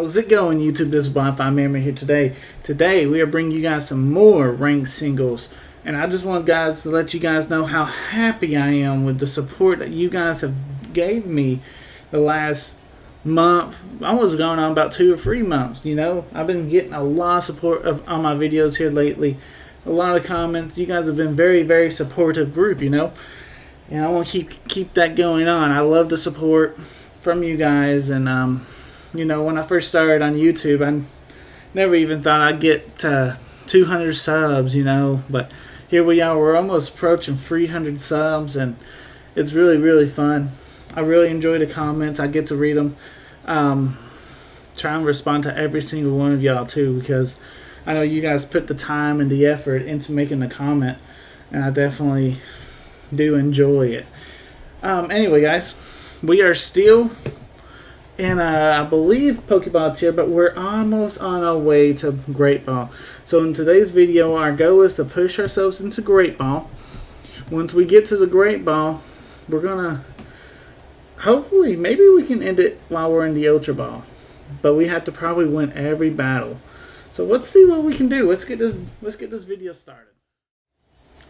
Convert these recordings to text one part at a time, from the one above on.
How's it going, YouTube? This is Wi-Fi Memory here today. Today we are bringing you guys some more ranked singles, and I just want to let you guys know how happy I am with the support that you guys have gave me the last month. I was going on about 2 or 3 months. You know, I've been getting a lot of support on my videos here lately. A lot of comments. You guys have been very supportive group. You know, and I want to keep that going on. I love the support from you guys, and you know, when I first started on YouTube, I never even thought I'd get 200 subs, you know, but here we are. We're almost approaching 300 subs, and it's really fun. I really enjoy the comments. I get to read them. Try and respond to every single one of y'all too, because I know you guys put the time and the effort into making the comment, and I definitely do enjoy it. Anyway, guys, we are still in I believe Pokeball tier, but we're almost on our way to Great Ball. So in today's video, our goal is to push ourselves into Great Ball. Once we get to the Great Ball, we're gonna hopefully, maybe we can end it while we're in the Ultra Ball, but we have to probably win every battle. So let's see what we can do. Let's get this video started.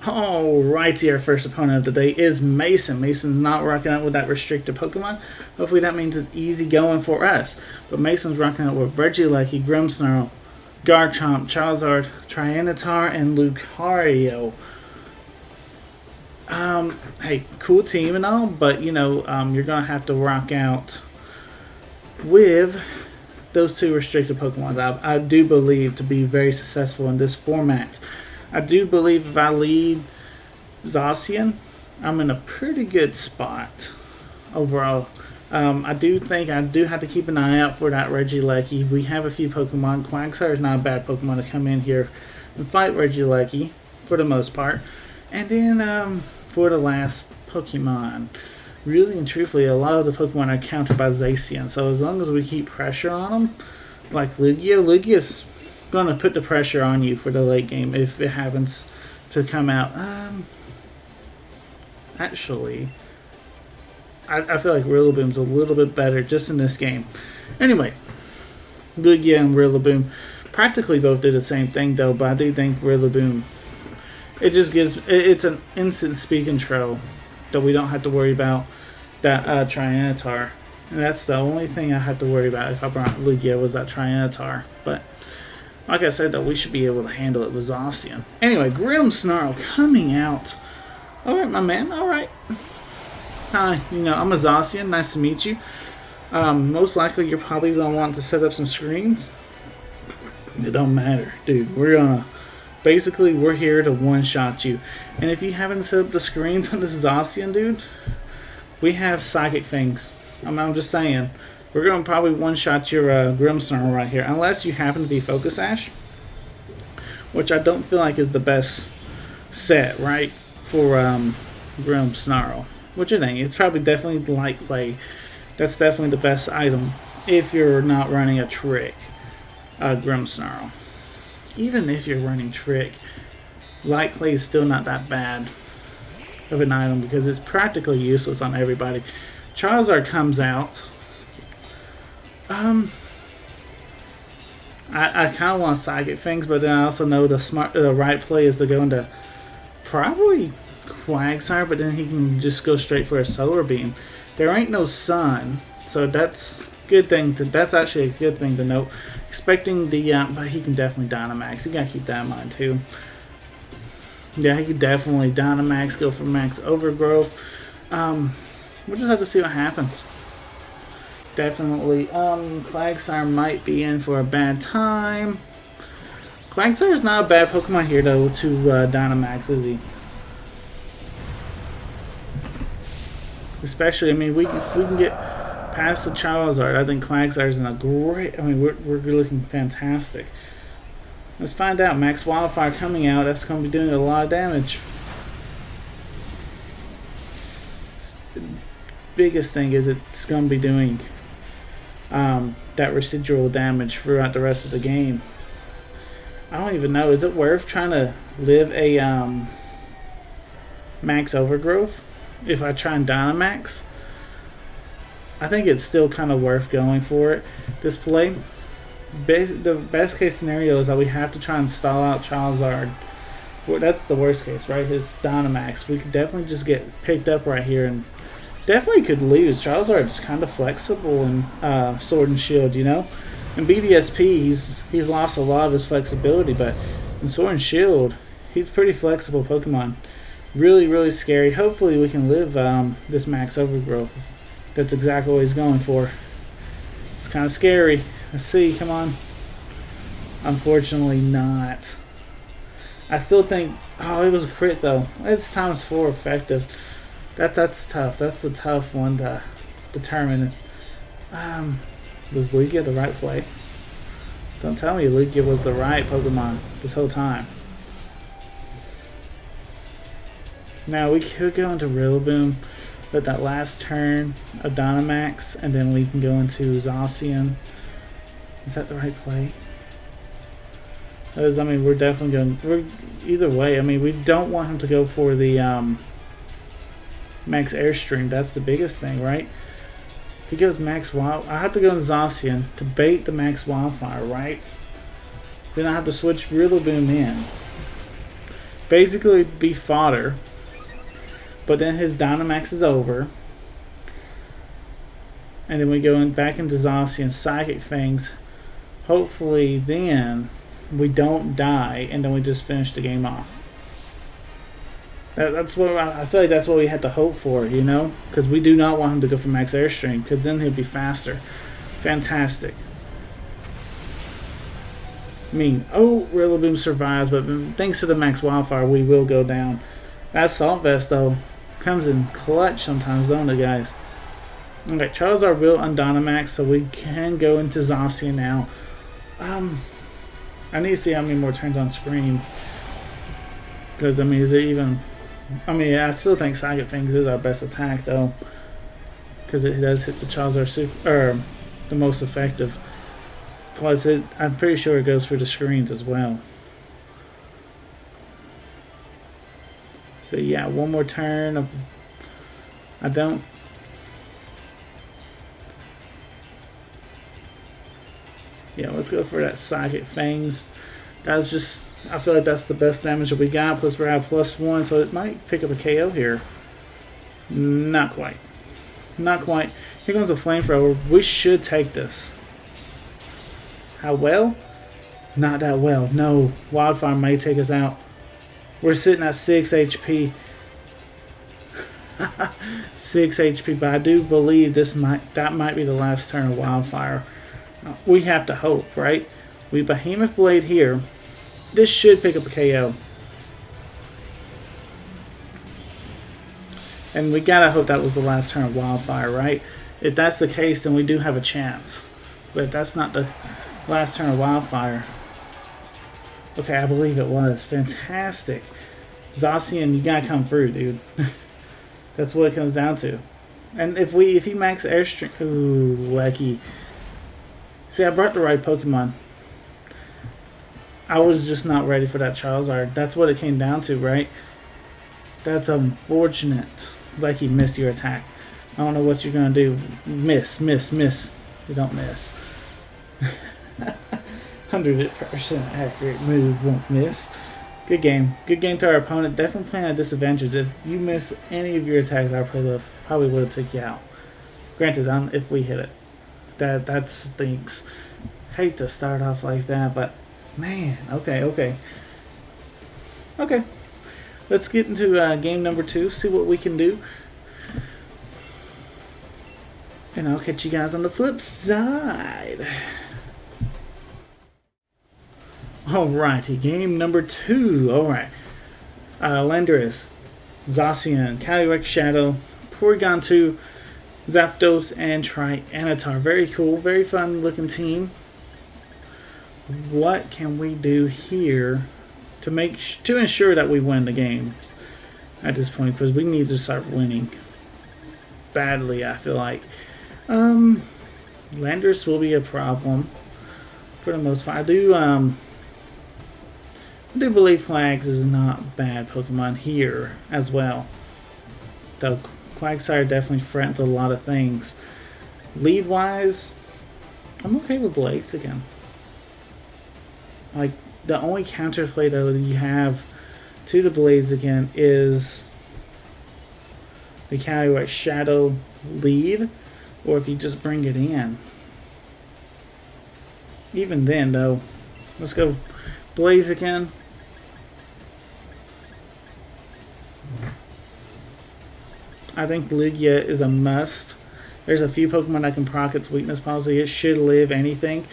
Alrighty, our first opponent of the day is Mason. Mason's not rocking out with that restricted Pokemon. Hopefully that means it's easy going for us. But Mason's rocking out with Regieleki, Grimmsnarl, Garchomp, Charizard, Tyranitar, and Lucario. Hey, cool team and all, but you know, you're gonna have to rock out with those 2 restricted Pokemon. I do believe to be very successful in this format. I do believe if I lead Zacian, I'm in a pretty good spot overall. I do think I do have to keep an eye out for that Regieleki. We have a few Pokemon. Quagsire is not a bad Pokemon to come in here and fight Regieleki for the most part. And then for the last Pokemon, really and truthfully, a lot of the Pokemon are countered by Zacian. So as long as we keep pressure on them, like Lugia's going to put the pressure on you for the late game if it happens to come out. Actually, I feel like Rillaboom's a little bit better just in this game. Anyway, Lugia and Rillaboom practically both do the same thing though, but I do think Rillaboom, it just gives, it's an instant speed control that we don't have to worry about that Tyranitar. And that's the only thing I have to worry about if I brought Lugia was that Tyranitar. But like I said, though, we should be able to handle it with Zacian. Anyway, Grimmsnarl coming out. Alright, my man, alright. Hi, you know, I'm a Zacian. Nice to meet you. Most likely, you're probably going to want to set up some screens. It don't matter, dude. Basically, we're here to one-shot you. And if you haven't set up the screens on this Zacian, dude, we have psychic things. I'm just saying. We're going to probably one-shot your Grimmsnarl right here. Unless you happen to be Focus Sash. Which I don't feel like is the best set, right? For Grimmsnarl. Which it ain't. It's probably definitely Light Clay. That's definitely the best item. If you're not running a Trick Grimmsnarl. Even if you're running Trick, Light Clay is still not that bad of an item. Because it's practically useless on everybody. Charizard comes out. I kind of want to psychic things, but then I also know the right play is to go into probably Quagsire, but then he can just go straight for a Solar Beam. There ain't no Sun, so that's good thing. That's actually a good thing to note. Expecting the but he can definitely Dynamax. You gotta keep that in mind too. Yeah, he could definitely Dynamax, go for Max Overgrowth. We'll just have to see what happens. Definitely, Quagsire might be in for a bad time. Quagsire is not a bad Pokemon here, though, to Dynamax, is he? Especially, I mean, we can get past the Charizard. I think Quagsire's in a great, I mean, we're looking fantastic. Let's find out. Max Wildfire coming out. That's going to be doing a lot of damage. Biggest thing is it's going to be doing that residual damage throughout the rest of the game. I don't even know. Is it worth trying to live a Max Overgrowth if I try and Dynamax? I think it's still kind of worth going for it, this play. The best case scenario is that we have to try and stall out Charizard. Well, that's the worst case, right? His Dynamax. We could definitely just get picked up right here and definitely could lose. Charizard's kind of flexible in Sword and Shield, you know? In BDSP, he's lost a lot of his flexibility, but in Sword and Shield, he's pretty flexible Pokemon. Really, really scary. Hopefully we can live this Max Overgrowth. That's exactly what he's going for. It's kind of scary. Let's see, come on. Unfortunately not. I still think, oh, it was a crit though. It's ×4 effective. That's tough. That's a tough one to determine. Was Lugia the right play? Don't tell me Lugia was the right Pokemon this whole time. Now we could go into Rillaboom, but that last turn of Dynamax, and then we can go into Zacian. Is that the right play? Because, I mean, we're definitely going. Either way. I mean, we don't want him to go for the Max Airstream. That's the biggest thing, right? If he goes Max Wild, I have to go in Zacian to bait the Max Wildfire, right? Then I have to switch Rillaboom in. Basically, be fodder. But then his Dynamax is over. And then we go back into Zacian, Psychic Fangs. Hopefully, then we don't die, and then we just finish the game off. That's what I feel like. That's what we had to hope for, you know, because we do not want him to go for Max Airstream, because then he'll be faster. Fantastic. I mean, oh, Rillaboom survives, but thanks to the Max Wildfire, we will go down. That Salt Vest though comes in clutch sometimes, don't it, guys? Okay, Charizard will Dynamax, so we can go into Zacian now. I need to see how many more turns on screens. Because, I mean, is it even... I mean, I still think Psychic Fangs is our best attack, though. Because it does hit the Charizard super... the most effective. Plus, I'm pretty sure it goes for the screens as well. So, yeah, one more turn of... I don't... Yeah, let's go for that Psychic Fangs. That's just, I feel like that's the best damage that we got. Plus we're at +1, so it might pick up a KO here. Not quite. Not quite. Here comes a Flamethrower. We should take this. How well? Not that well. No. Wildfire may take us out. We're sitting at 6 HP. 6 HP, but I do believe that might be the last turn of Wildfire. We have to hope, right? We Behemoth Blade here. This should pick up a KO. And we gotta hope that was the last turn of Wildfire, right? If that's the case, then we do have a chance. But if that's not the last turn of Wildfire. Okay, I believe it was. Fantastic. Zacian, you gotta come through, dude. That's what it comes down to. And if he Max Airstream... Ooh, lucky. See, I brought the right Pokemon. I was just not ready for that Charizard. That's what it came down to, right? That's unfortunate. Like he missed your attack. I don't know what you're going to do. Miss. You don't miss. 100% accurate move won't miss. Good game. Good game to our opponent. Definitely playing at a disadvantage. If you miss any of your attacks, I probably would have took you out. Granted, if we hit it. That stinks. Hate to start off like that, but man, okay. Let's get into game number 2, see what we can do. And I'll catch you guys on the flip side. Alrighty, game number 2. Alright. Landorus, Zacian, Calyrex Shadow, Porygon 2, Zapdos, and Tyranitar. Very cool, very fun looking team. What can we do here to ensure that we win the game at this point? Because we need to start winning badly, I feel like. Landorus will be a problem for the most part. I do believe Flags is not a bad Pokemon here as well. Though Quagsire definitely threatens a lot of things. Lead-wise, I'm okay with Blaziken. Like, the only counterplay though that you have to the Blaziken is the Calyrex Shadow lead, or if you just bring it in. Even then though, let's go Blaziken. I think Lugia is a must. There's a few Pokemon that can proc its weakness policy. It should live anything.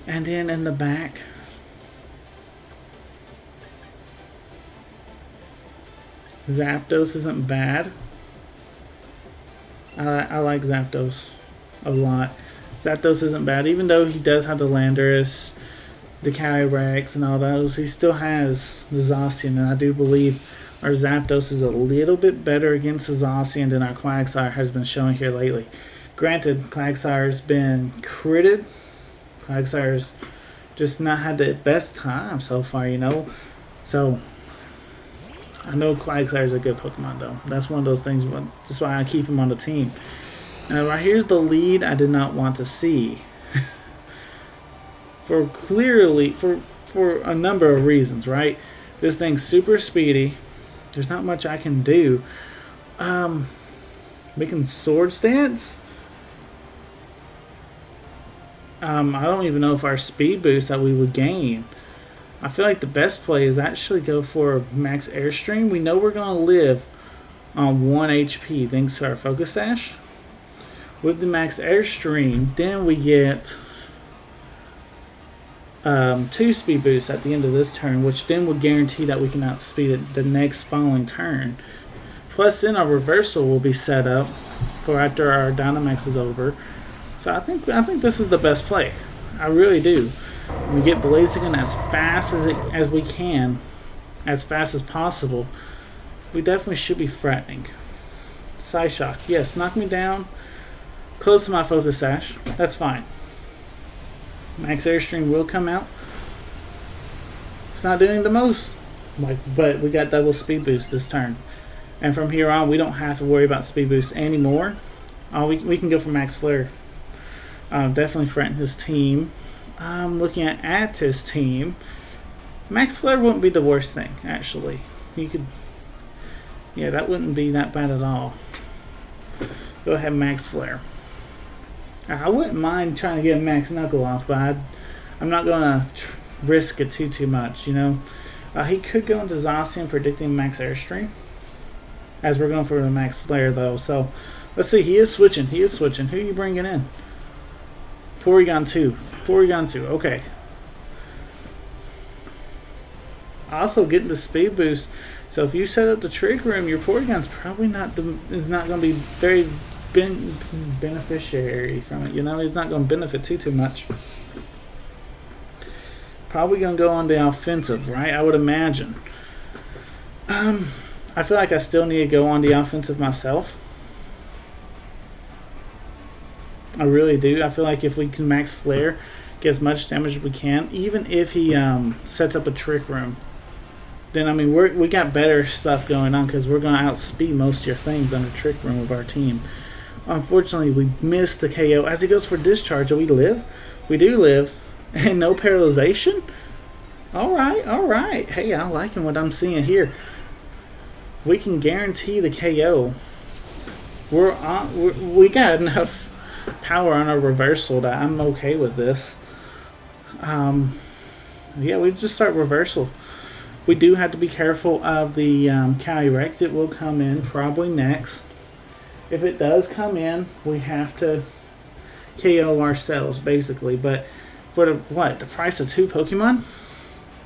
And then in the back, Zapdos isn't bad. I like Zapdos a lot. Zapdos isn't bad, even though he does have the Landorus, the Calyrex, and all those. He still has the Zacian, and I do believe our Zapdos is a little bit better against the Zacian than our Quagsire has been showing here lately. Granted, Quagsire's been critted. Quagsire's just not had the best time so far, you know. So I know Quagsire's a good Pokemon though. That's one of those things. That's why I keep him on the team. Now right here's the lead I did not want to see. for a number of reasons, right? This thing's super speedy. There's not much I can do. We can Swords Dance. I don't even know if our speed boost that we would gain. I feel like the best play is actually go for Max Airstream. We know we're going to live on 1 HP thanks to our Focus Sash. With the Max Airstream, then we get 2 speed boosts at the end of this turn, which then would guarantee that we can outspeed it the next following turn. Plus then our reversal will be set up for after our Dynamax is over. So I think this is the best play. I really do. We get Blaziken as fast as we can, as fast as possible. We definitely should be threatening. Psyshock, yes, knock me down. Close to my Focus Sash. That's fine. Max Airstream will come out. It's not doing the most, but we got double speed boost this turn. And from here on, we don't have to worry about speed boost anymore. We can go for Max Flare. Definitely threaten his team. Looking at his team, Max Flare wouldn't be the worst thing, actually. You could, yeah, that wouldn't be that bad at all. Go ahead, Max Flare. I wouldn't mind trying to get Max Knuckle off, but I'm not going to risk it too much, you know. He could go into Zacian predicting Max Airstream, as we're going for the Max Flare, though. So, let's see. He is switching. Who are you bringing in? Porygon 2. Porygon 2. Okay. Also getting the speed boost. So if you set up the Trick Room, your Porygon's probably not going to be very beneficiary from it. You know, he's not going to benefit too much. Probably going to go on the offensive, right? I would imagine. I feel like I still need to go on the offensive myself. I really do. I feel like if we can Max Flare, get as much damage as we can, even if he sets up a Trick Room, then I mean we got better stuff going on because we're going to outspeed most of your things on the Trick Room of our team. Unfortunately, we missed the KO. As he goes for Discharge, do we live? We do live. And no paralyzation? Alright. Hey, I'm liking what I'm seeing here. We can guarantee the KO. We got enough power on our reversal that I'm okay with this. Yeah, we just start reversal. We do have to be careful of the Calyrex. It will come in probably next. If it does come in, we have to KO ourselves, basically. But for the price of 2 Pokemon?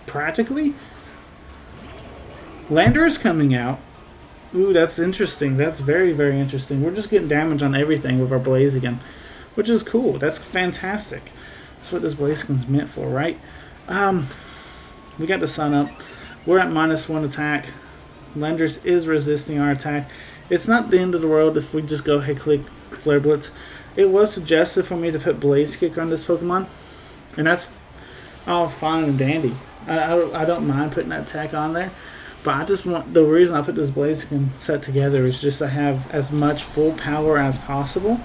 Practically? Landorus coming out. Ooh, that's interesting. That's very, very interesting. We're just getting damage on everything with our Blaziken, which is cool. That's fantastic. That's what this Blaziken's meant for, right? We got the sun up. We're at -1 attack. Landorus is resisting our attack. It's not the end of the world if we just go ahead and click Flare Blitz. It was suggested for me to put Blaze Kick on this Pokemon, and that's all fine and dandy. I don't mind putting that attack on there, but I just want, the reason I put this Blaziken set together is just to have as much full power as possible.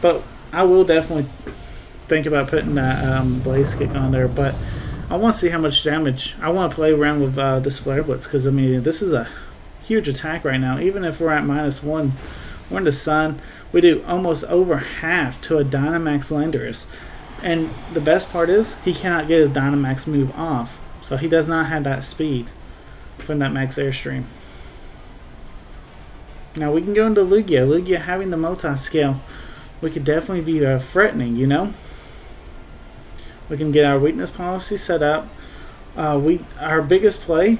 But I will definitely think about putting that Blaze Kick on there, but I want to see how much damage. I want to play around with this Flare Blitz because, I mean, this is a huge attack right now. Even if we're at -1, we're in the sun. We do almost over half to a Dynamax Landorus. And the best part is he cannot get his Dynamax move off. So he does not have that speed from that Max Airstream. Now we can go into Lugia. Lugia having the multi-scale, we could definitely be threatening, you know. We can get our weakness policy set up. Our biggest play,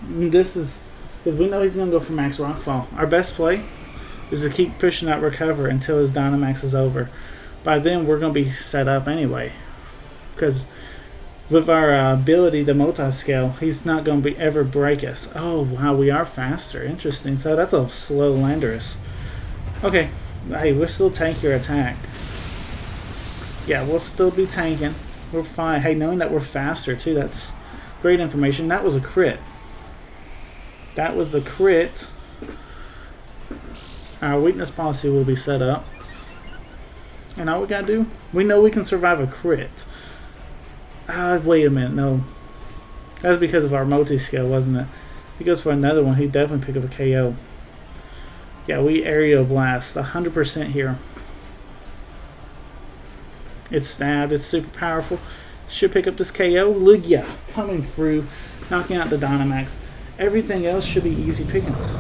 this is because we know he's going to go for Max Rockfall. Our best play is to keep pushing that recover until his Dynamax is over. By then we're going to be set up anyway, because with our ability to multi-scale, he's not going to ever break us. Oh wow, we are faster. Interesting. So that's a slow Landorus. Okay, hey, we'll still tank your attack. Yeah, we'll still be tanking. We're fine. Hey, knowing that we're faster too, that's great information. That was a crit. That was the crit. Our weakness policy will be set up. And all we gotta do, we know we can survive a crit. Wait a minute, no. That was because of our multi-scale, wasn't it? If he goes for another one, he'd definitely pick up a KO. Yeah, we Aerial Blast, 100% here. It's stabbed, it's super powerful. Should pick up this KO. Lugia coming through, knocking out the Dynamax. Everything else should be easy pickings.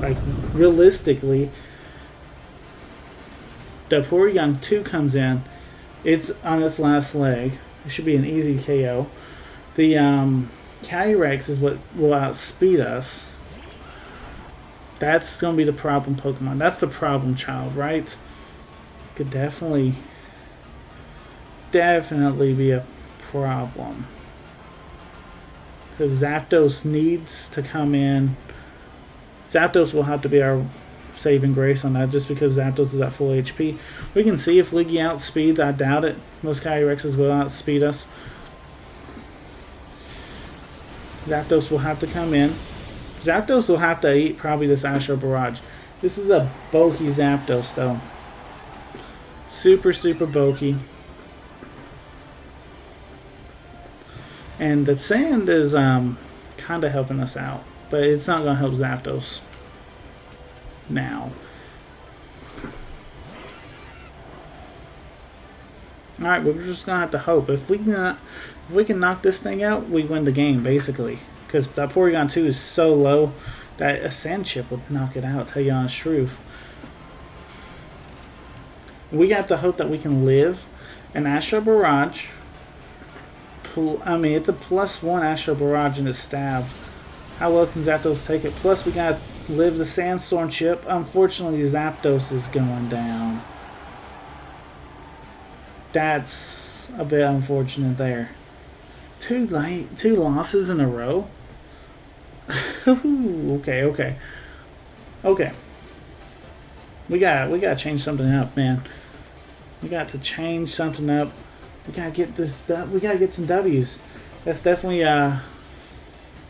Like, realistically, the Porygon 2 comes in. It's on its last leg. It should be an easy KO. The Calyrex is what will outspeed us. That's going to be the problem Pokemon. That's the problem child, right? Could definitely be a problem. Because Zapdos needs to come in. Zapdos will have to be our saving grace on that, just because Zapdos is at full HP. We can see if Lugia outspeeds. I doubt it. Most Cálirexes will outspeed us. Zapdos will have to come in. Zapdos will have to eat probably this Astro Barrage. This is a bulky Zapdos though. Super, super bulky. And the sand is kind of helping us out, but it's not going to help Zapdos now. Alright, we're just going to have to hope. If we can knock this thing out, we win the game, basically. Because that Porygon 2 is so low that a Sand Chip would knock it out, tell you honest truth. We have to hope that we can live an Astro Barrage. I mean, it's a +1 Astro Barrage in the stab. How well can Zapdos take it? Plus, we got to live the Sandstorm Chip. Unfortunately, Zapdos is going down. That's a bit unfortunate there. Two losses in a row? Okay. We gotta change something up, man. We got to change something up. We gotta get this. We gotta get some W's. That's definitely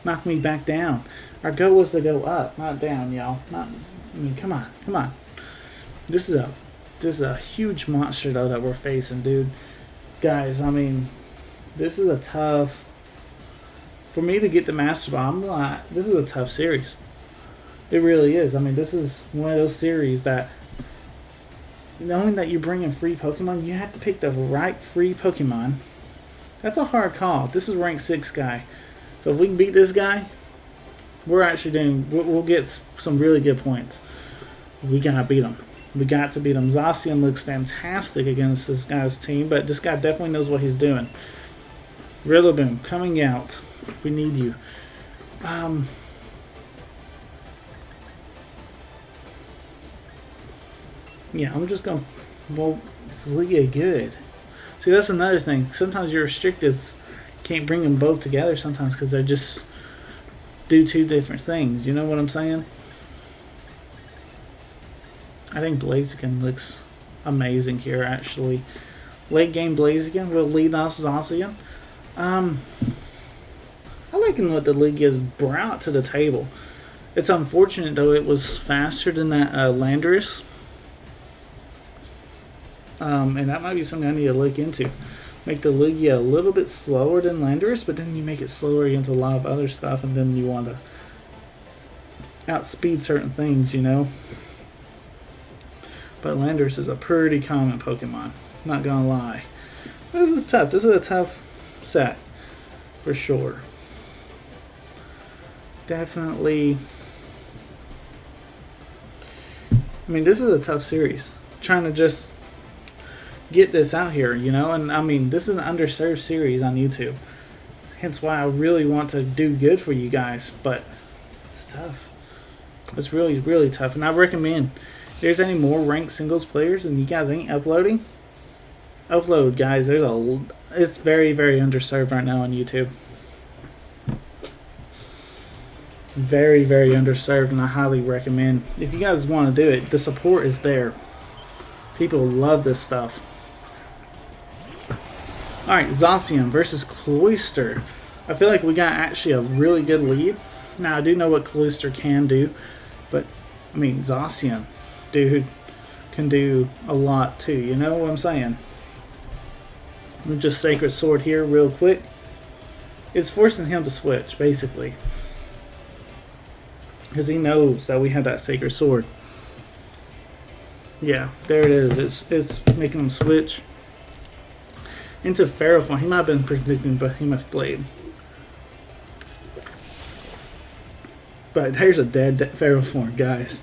knocked me back down. Our goal was to go up, not down, y'all. I mean, come on. This is a huge monster though that we're facing, dude. Guys, I mean, this is a tough. For me to get the Master Ball, this is a tough series. It really is. I mean, this is one of those series that, knowing that you're bringing free Pokemon, you have to pick the right free Pokemon. That's a hard call. This is rank 6 guy. So if we can beat this guy, we're actually doing. We'll get some really good points. We gotta beat him. We got to beat him. Zacian looks fantastic against this guy's team, but this guy definitely knows what he's doing. Rillaboom coming out. We need you. Yeah, I'm just going. Well, it's Lugia good. See, that's another thing. Sometimes you're restricted. Can't bring them both together sometimes because they just do two different things. You know what I'm saying? I think Blaziken looks amazing here, actually. Late game Blaziken will lead us Zacian. I like what the league has brought to the table. It's unfortunate, though, it was faster than that Landorus. And that might be something I need to look into. make the Lugia a little bit slower than Landorus, but then you make it slower against a lot of other stuff, and then you want to outspeed certain things, you know. But Landorus is a pretty common Pokemon, not gonna lie. This is tough. This is a tough set, for sure. Definitely. I mean, this is a tough series. Trying to just get this out here, you know? And, I mean, this is an underserved series on YouTube. Hence why I really want to do good for you guys. But it's tough. It's really, really tough. And I recommend, if there's any more ranked singles players and you guys ain't uploading, upload, guys. It's very, very underserved right now on YouTube. Very, very underserved, and I highly recommend. If you guys want to do it, the support is there. People love this stuff. Alright, Zacian versus Cloyster. I feel like we got actually a really good lead. Now, I do know what Cloyster can do, but, I mean, Zacian, dude, can do a lot too. You know what I'm saying? We'll just Sacred Sword here real quick. It's forcing him to switch, basically. Because he knows that we have that Sacred Sword. Yeah, there it is. It's making him switch into Ferrothorn. He might have been predicting Behemoth Blade. But there's a dead Ferrothorn, guys.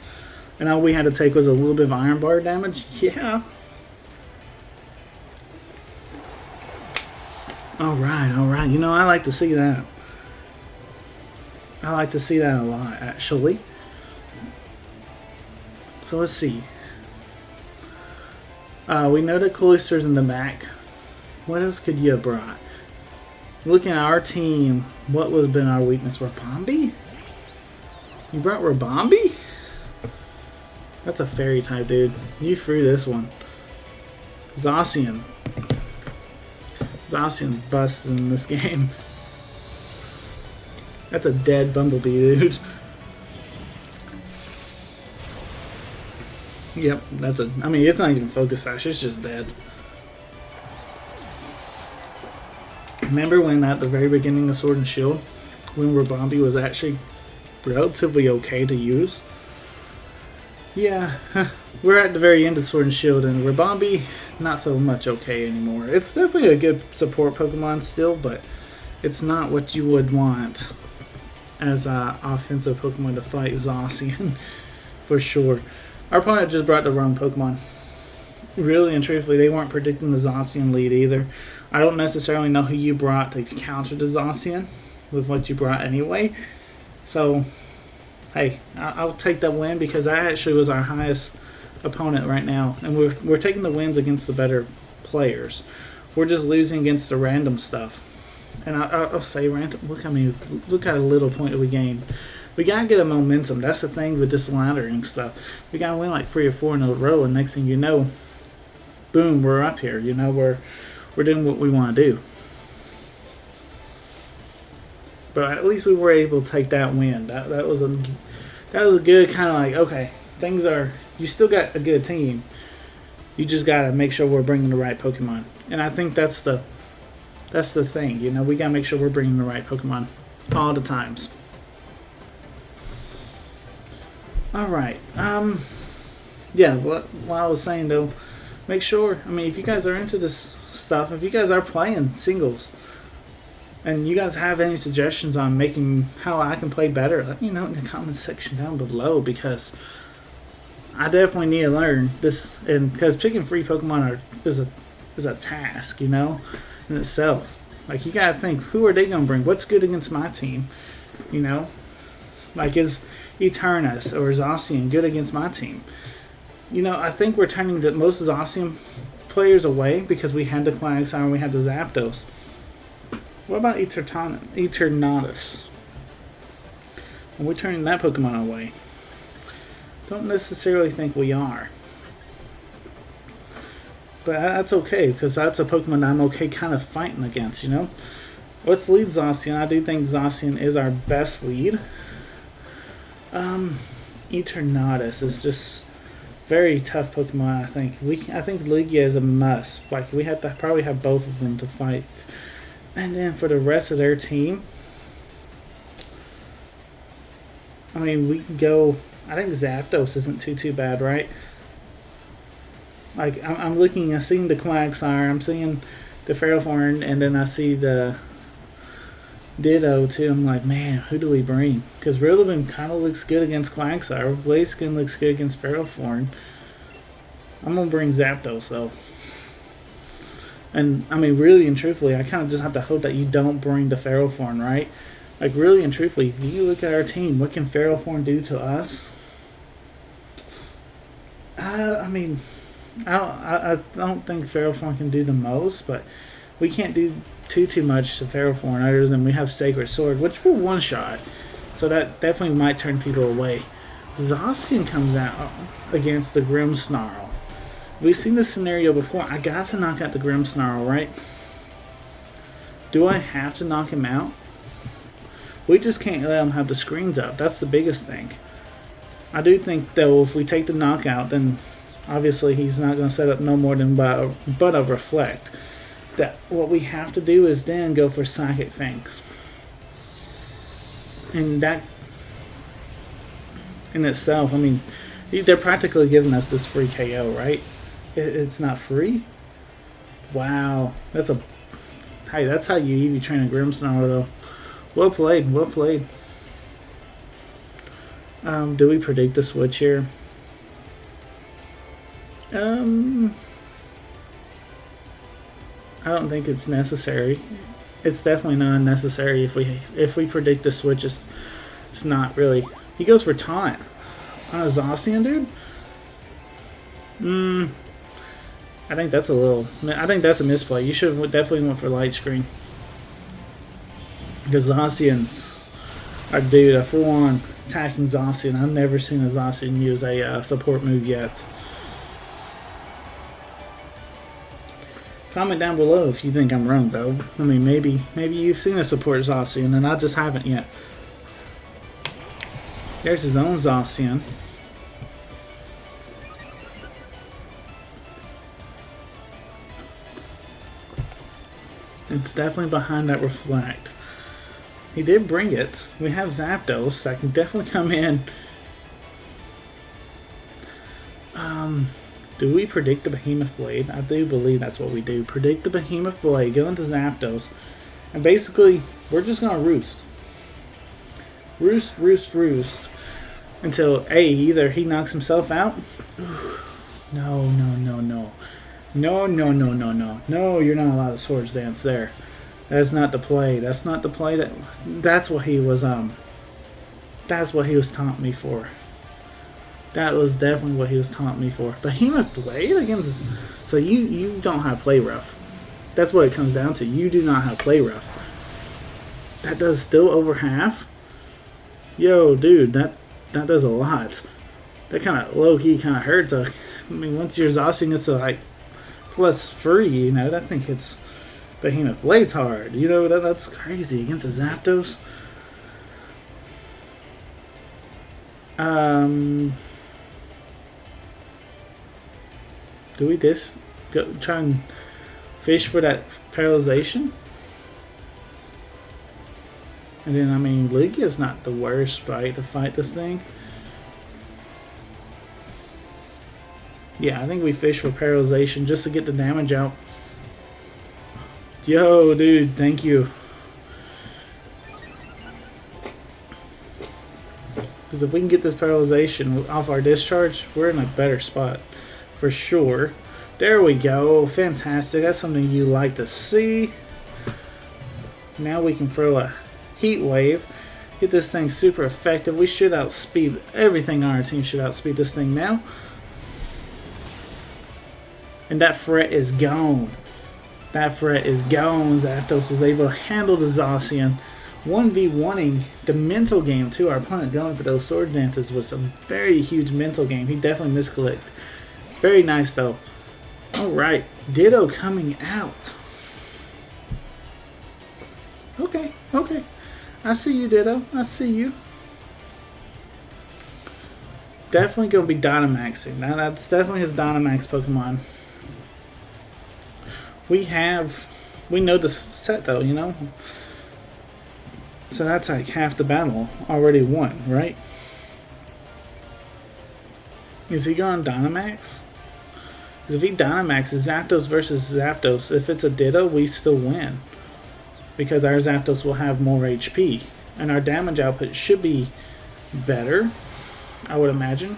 And all we had to take was a little bit of Iron Bar damage. Yeah. Alright, alright. You know, I like to see that. I like to see that a lot, actually. So let's see. We know that Cloyster's in the back. What else could you have brought? Looking at our team, what would have been our weakness? Rabombi? You brought Rabombi? That's a fairy type, dude. You threw this one. Zacian. Zacian's busted in this game. That's a dead Bumblebee, dude. Yep, that's a... I mean, it's not even Focus Sash. It's just dead. Remember when at the very beginning of Sword and Shield, when Rabombi was actually relatively okay to use? Yeah, we're at the very end of Sword and Shield, and Rabombi, not so much okay anymore. It's definitely a good support Pokemon still, but it's not what you would want as an offensive Pokemon to fight Zacian, for sure. Our opponent just brought the wrong Pokemon. Really and truthfully, they weren't predicting the Zacian lead either. I don't necessarily know who you brought to counter the Zacian with what you brought anyway. So, hey, I'll take that win because that actually was our highest opponent right now. And we're taking the wins against the better players. We're just losing against the random stuff. And I'll say random. Look how little point that we gained. We gotta get a momentum. That's the thing with this laddering stuff. We gotta win like 3 or 4 in a row, and next thing you know, boom, we're up here. You know, we're doing what we want to do. But at least we were able to take that win. That was a good kind of like, okay, things are. You still got a good team. You just gotta make sure we're bringing the right Pokemon, and I think that's the thing. You know, we gotta make sure we're bringing the right Pokemon all the times. Alright, yeah, what I was saying though, make sure, I mean, if you guys are into this stuff, if you guys are playing singles, and you guys have any suggestions on making how I can play better, let me know in the comments section down below, because I definitely need to learn this, and because picking free Pokemon is a task, you know, in itself. Like, you gotta think, who are they gonna bring? What's good against my team? You know? Like, is Eternus or Zacian good against my team? You know, I think we're turning most Zacian players away because we had the Quagsire and we had the Zapdos. What about Eternatus? Are we turning that Pokemon away? Don't necessarily think we are. But that's okay, because that's a Pokemon I'm okay kind of fighting against, you know? Let's lead Zacian. I do think Zacian is our best lead. Eternatus is just Very tough Pokemon. I think Lugia is a must. Like we have to probably have both of them to fight. And then for the rest of their team, I mean, we can go. I think Zapdos isn't too bad, right? Like I'm looking, I'm seeing the Quagsire, I'm seeing the Ferrothorn, and then I see the Ditto too. I'm like, man, who do we bring? Because Rillaboom kind of looks good against Quagsire. Blaziken looks good against Ferrothorn. I'm gonna bring Zapdos though. And I mean, really and truthfully, I kind of just have to hope that you don't bring the Ferrothorn, right? Like really and truthfully, if you look at our team, what can Ferrothorn do to us? I mean, I don't think Ferrothorn can do the most, but we can't do too much to Ferrothorn other than we have Sacred Sword, which we're one shot, so that definitely might turn people away. Zacian comes out against the Grimmsnarl. We've seen this scenario before. I got to knock out the Grimmsnarl, right? Do I have to knock him out? We just can't let him have the screens up. That's the biggest thing. I do think, though, if we take the knockout, then obviously he's not going to set up no more than but a Reflect. That what we have to do is then go for Psychic Fangs. And that in itself, I mean, they're practically giving us this free KO, right? It's not free? Wow. Hey, that's how you EV train a Grimmsnarl, though. Well played, well played. Do we predict the switch here? I don't think it's necessary. It's definitely not necessary if we predict the switch. It's not really. He goes for taunt on a Zacian, dude. I think that's a misplay. You should have definitely went for Light Screen. Because Zacian's our dude, a full-on attacking Zacian. I've never seen a Zacian use a support move yet. Comment down below if you think I'm wrong, though. I mean, maybe you've seen a support Zacian, and I just haven't yet. There's his own Zacian. It's definitely behind that Reflect. He did bring it. We have Zapdos that can definitely come in. Do we predict the Behemoth Blade? I do believe that's what we do. Predict the Behemoth Blade, go into Zapdos, and basically we're just gonna roost. Roost until either he knocks himself out. No, you're not allowed to Swords Dance there. That's not the play. That's not the play. That's what he was taunting me for. That was definitely what he was taunting me for. Behemoth Blade against. So you don't have play rough. That's what it comes down to. You do not have play rough. That does still over half. Yo, dude, that does a lot. That kind of low key kind of hurts. I mean, once your Zacian gets to like plus 3, you know, that thing hits. Behemoth Blade's hard. You know, that's crazy against a Zapdos. Do we go try and fish for that paralyzation? And then, I mean, Lugia's not the worst, right, to fight this thing. Yeah, I think we fish for paralyzation just to get the damage out. Yo, dude, thank you. Because if we can get this paralyzation off our discharge, we're in a better spot. For sure. There we go. Fantastic. That's something you like to see. Now we can throw a Heat Wave. Get this thing super effective. We should outspeed everything on our team. Should outspeed this thing now. And that threat is gone. That threat is gone. Zapdos was able to handle the Zacian. 1v1ing the mental game too. Our opponent going for those sword dances was a very huge mental game. He definitely misclicked. Very nice though. Alright, Ditto coming out. Okay. I see you, Ditto. I see you. definitely going to be Dynamaxing. Now, that's definitely his Dynamax Pokemon. We know the set, though, you know? So that's like half the battle already won, right? Is he going Dynamax? Because if he Dynamaxes Zapdos versus Zapdos, if it's a Ditto, we still win. Because our Zapdos will have more HP. And our damage output should be better, I would imagine.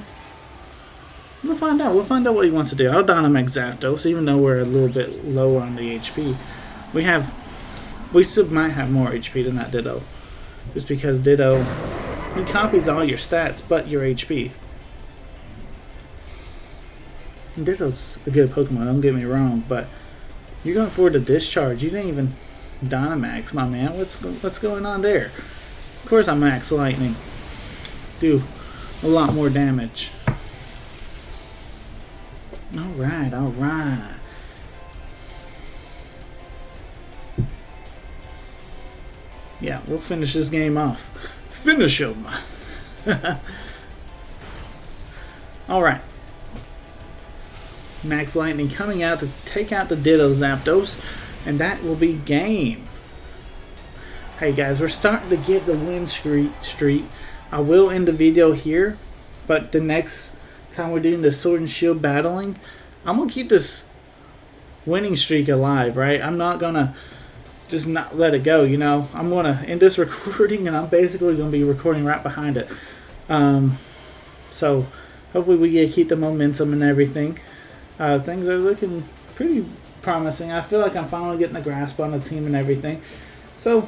We'll find out. We'll find out what he wants to do. I'll Dynamax Zapdos, even though we're a little bit lower on the HP. We still might have more HP than that Ditto. Just because Ditto, he copies all your stats but your HP. And Ditto's a good Pokemon, don't get me wrong, but you're going for the discharge. You didn't even Dynamax, my man. What's going on there? Of course I'm Max Lightning. Do a lot more damage. Alright, alright. Yeah, we'll finish this game off. Finish him! Alright. Max Lightning coming out to take out the Ditto Zapdos, and that will be game. Hey guys, we're starting to get the win streak. I will end the video here, but the next time we're doing the Sword and Shield battling, I'm going to keep this winning streak alive, right? I'm not going to just not let it go, you know. I'm going to end this recording, and I'm basically going to be recording right behind it. So hopefully we get to keep the momentum and everything. Things are looking pretty promising. I feel like I'm finally getting the grasp on the team and everything. So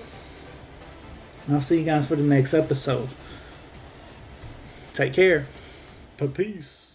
I'll see you guys for the next episode. Take care. Peace.